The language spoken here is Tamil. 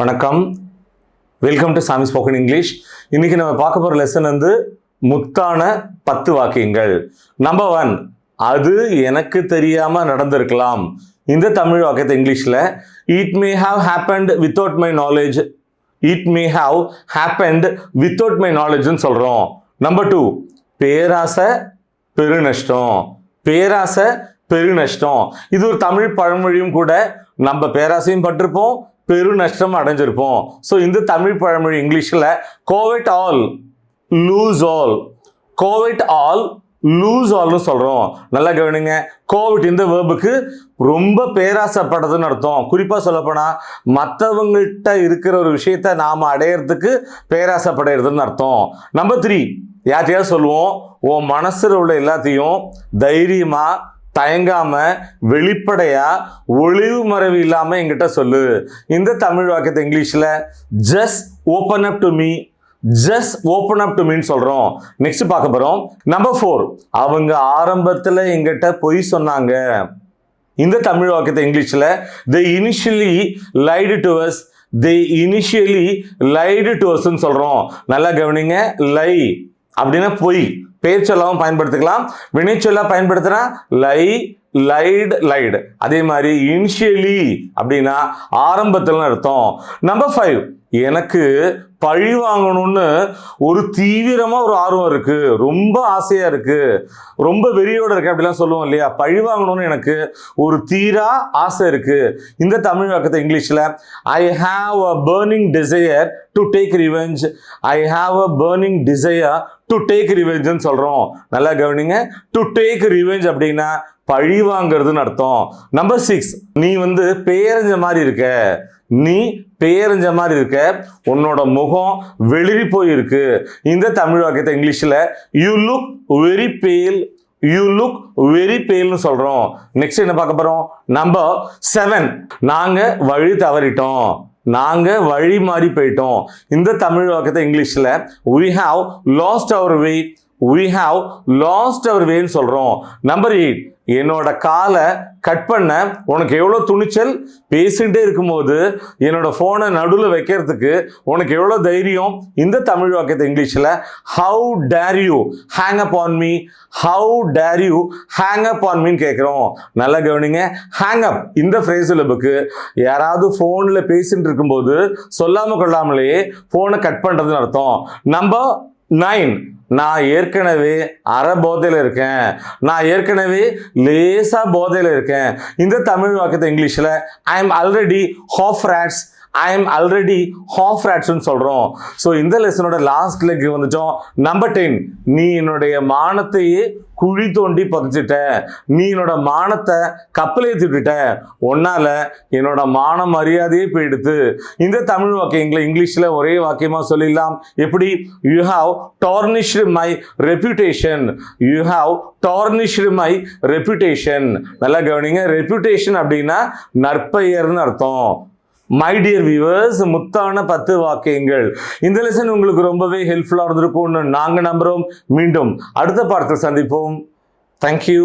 வணக்கம், வெல்கம் டு சாமி ஸ்போக்கன் இங்கிலீஷ். இன்னைக்கு நம்ம பார்க்க போகிற லெசன் வந்து முத்தான 10 வாக்கியங்கள். நம்பர் 1, அது எனக்கு தெரியாம நடந்திருக்கலாம். இந்த தமிழ் வாக்கியத்தை இங்கிலீஷ்ல it may have happened without my knowledge, it may have happened without my நாலேஜ்னு சொல்றோம். நம்பர் 2, பேராசை பெருநஷ்டம், பேராசை பெருநஷ்டம். இது ஒரு தமிழ் பழமொழியும் கூட. நம்ம பேராசையும் பட்டிருப்போம், பெருநஷ்டம் அடைஞ்சிருப்போம். ஸோ இந்த தமிழ் பழமொழி இங்கிலீஷில் covet all lose all, covet all lose ஆல்னு சொல்கிறோம். நல்லா கவனிங்க, கோவிட் இந்த வேர்புக்கு ரொம்ப பேராசைப்படுறதுன்னு அர்த்தம். குறிப்பாக சொல்லப்போனால் மற்றவங்கள்ட்ட இருக்கிற ஒரு விஷயத்தை நாம் அடையிறதுக்கு பேராசைப்படுறதுன்னு அர்த்தம். நம்பர் 3, யார்ட்டையாவது சொல்லுவோம், உன் மனசில் உள்ள எல்லாத்தையும் தைரியமாக தயங்காம வெளிப்படையா ஒளிவு மறைவு இல்லாம என்கிட்ட சொல்லு. இந்த தமிழ் வாக்கியத்தை இங்கிலீஷ்ல just open up to me, just open up to மீன்னு சொல்றோம். நெக்ஸ்ட் பார்க்க போறோம். நம்பர் 4, அவங்க ஆரம்பத்துல என்கிட்ட பொய் சொன்னாங்க. இந்த தமிழ் வாக்கியத்தை இங்கிலீஷ்ல they initially lied to us, they initially lied to us ன்னு சொல்றோம். நல்லா கவனிங்க, லை அப்படின்னா பொய், பேர் சொல்லாமல் பயன்படுத்திக்கலாம். வினை சொல்லா பயன்படுத்தினா லை, லைடு, லைடு. அதே மாதிரி இனிஷியலி அப்படின்னா ஆரம்பத்தில் அர்த்தம். நம்பர் 5, எனக்கு பழி வாங்கணும்னு ஒரு தீவிரமா ஒரு ஆர்வம் இருக்கு, ரொம்ப ஆசையா இருக்கு, ரொம்ப வெறியோட இருக்கு அப்படிலாம் சொல்லுவோம் இல்லையா. பழி வாங்கணும்னு எனக்கு ஒரு தீரா ஆசை இருக்கு. இந்த தமிழ் வாக்கியத்தை இங்கிலீஷ்ல I have a burning desire to take revenge, I have a burning desire to take ரிவெஞ்சுன்னு சொல்றோம். நல்லா கவனிங்க, டு டேக் ரிவெஞ்ச் அப்படின்னா பழி வாங்கிறதுன்னு அர்த்தம். நம்பர் 6, நீ வந்து பேரஞ்ச மாதிரி இருக்க, நீ பேரஞ்ச மாதிரி இருக்க, உன்னோட முகம் வெளிரி போயிருக்கு. இந்த தமிழ் வாக்கியத்தை இங்கிலீஷ்ல யூ லுக் வெரி பேல், யூ லுக் வெரி பேல்னு சொல்றோம். நெக்ஸ்ட் என்ன பார்க்க போறோம்? நம்பர் 7, நாங்க வழி தவறிட்டோம், நாங்க வழி மாறி போயிட்டோம். இந்த தமிழ் வாக்கியத்தை இங்கிலீஷ்ல we have lost our way, we have lost our way ன்னு சொல்றோம். நம்பர் 8, என்னோட காலை கட் பண்ண உனக்கு எவ்வளோ துணிச்சல், பேசிகிட்டே இருக்கும்போது என்னோட ஃபோனை நடுவில் வைக்கிறதுக்கு உனக்கு எவ்வளோ தைரியம். இந்த தமிழ் வாக்கியத்தை இங்கிலீஷில் how dare you hang up on me, how dare you hang up on மீன்னு கேட்குறோம். நல்லா கவனிங்க, ஹேங் அப் இந்த ஃப்ரேஸுக்கு யாராவது ஃபோனில் பேசிட்டு இருக்கும்போது சொல்லாமல் கொள்ளாமலேயே ஃபோனை கட் பண்ணுறதுன்னு அர்த்தம். நம்பர் 9, நான் ஏற்கனவே அரை போதையில் இருக்கேன், நான் ஏற்கனவே லேசா போதையில் இருக்கேன். இந்த தமிழ் வாக்கியத்தை இங்கிலீஷில் I am already half rates, I am already half ரேட்ஸ்ன்னு சொல்கிறோம். ஸோ இந்த லெசனோட லாஸ்ட் லெக் வந்துட்டோம். நம்பர் 10, நீ என்னுடைய மானத்தையே குழி தோண்டி புதைச்சிட்ட, நீ என்னோட மானத்தை கப்பலேற்றி விட்டுட்ட, ஒன்னால என்னோட மான மரியாதையே போயிடுத்து. இந்த தமிழ் வாக்கியங்களை இங்கிலீஷில் ஒரே வாக்கியமாக சொல்லிடலாம். எப்படி? You have tarnished my reputation, you have tarnished my reputation. நல்லா கவனிங்க, ரெப்யூட்டேஷன் அப்படின்னா நற்பெயர்னு அர்த்தம். மை டியர் வியூவர்ஸ், முத்தான 10 வாக்கியங்கள். இந்த லெசன் உங்களுக்கு ரொம்பவே ஹெல்ப்ஃபுல்லாக இருந்திருக்கும்னு நாங்கள் நம்புகிறோம். மீண்டும் அடுத்த பாடத்தில் சந்திப்போம். தேங்க்யூ.